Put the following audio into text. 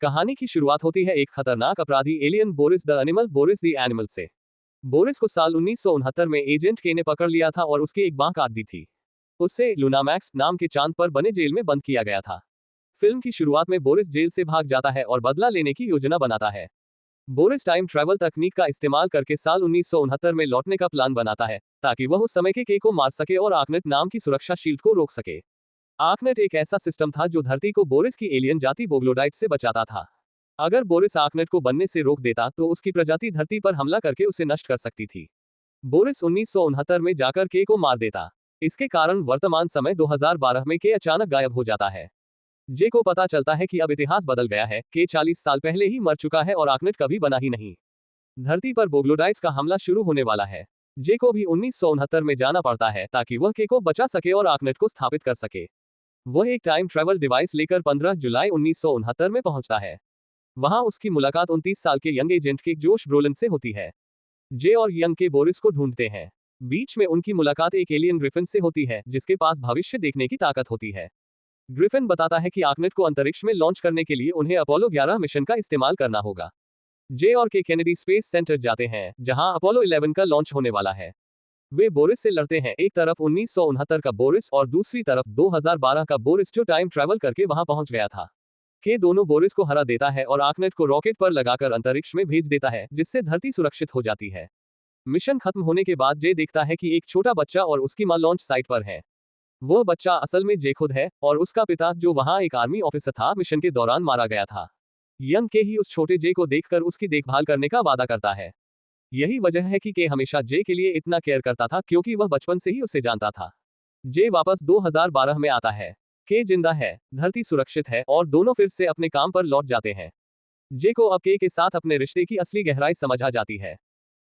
कहानी की शुरुआत होती है एक खतरनाक अपराधी alien Boris the animal Boris the animal से। बोरिस को साल 1969 में एजेंट के ने पकड़ लिया था और उसकी एक बांह काट दी थी। उससे लूनामैक्स नाम के चांद पर बने जेल में बंद किया गया था। फिल्म की शुरुआत में बोरिस जेल से भाग जाता है और बदला लेने की योजना बनाता है। बोरिस टाइम ट्रैवल तकनीक का इस्तेमाल करके साल 1969 में लौटने का प्लान बनाता है ताकि वह उस समय के को मार सके और आर्कनेट नाम की सुरक्षा शील्ड को रोक सके। आर्कनेट एक ऐसा सिस्टम था जो धरती को बोरिस की एलियन जाति बोग्लोडाइट से बचाता था। अगर बोरिस आर्कनेट को बनने से रोक देता तो उसकी प्रजाति धरती पर हमला करके उसे नष्ट कर सकती थी। बोरिस 1969 में जाकर के को मार देता। इसके कारण वर्तमान समय 2012 में के अचानक गायब हो जाता है। जे को पता चलता है कि अब इतिहास बदल गया है, के 40 साल पहले ही मर चुका है और आर्कनेट कभी बना ही नहीं। धरती पर बोग्लोडाइट्स का हमला शुरू होने वाला है। जे को भी 1969 में जाना पड़ता है ताकि वह के को बचा सके और आर्कनेट को स्थापित कर सके। वह एक टाइम ट्रैवल डिवाइस लेकर 15 जुलाई 1969 में पहुंचता है। वहां उसकी मुलाकात 29 साल के यंग एजेंट के जोश ब्रोलिन से होती है। जे और यंग के बोरिस को ढूंढते हैं। बीच में उनकी मुलाकात एक एलियन ग्रिफिन से होती है जिसके पास भविष्य देखने की ताकत होती है। ग्रिफिन बताता है कि आर्कनेट को अंतरिक्ष में लॉन्च करने के लिए उन्हें अपोलो 11 मिशन का इस्तेमाल करना होगा। जे और के केनेडी स्पेस सेंटर जाते हैं जहां अपोलो 11 का लॉन्च होने वाला है। वे बोरिस से लड़ते हैं, एक तरफ 1969 का बोरिस और दूसरी तरफ 2012 का बोरिस जो टाइम ट्रैवल करके वहां पहुंच गया था। के दोनों बोरिस को हरा देता है और आर्कनेट को रॉकेट पर लगाकर अंतरिक्ष में भेज देता है जिससे धरती सुरक्षित हो जाती है। मिशन खत्म होने के बाद जे देखता है कि एक छोटा बच्चा और उसकी मां लॉन्च साइट पर है। वह बच्चा असल में जे खुद है और उसका पिता जो वहां एक आर्मी ऑफिसर था मिशन के दौरान मारा गया था। यंग के ही उस छोटे जे को देखकर उसकी देखभाल करने का वादा करता है। यही वजह है कि के हमेशा जे के लिए इतना केयर करता था क्योंकि वह बचपन से ही उसे जानता था। जे वापस 2012 में आता है। के जिंदा है, धरती सुरक्षित है और दोनों फिर से अपने काम पर लौट जाते हैं। जे को अब के साथ अपने रिश्ते की असली गहराई समझ आ जाती है।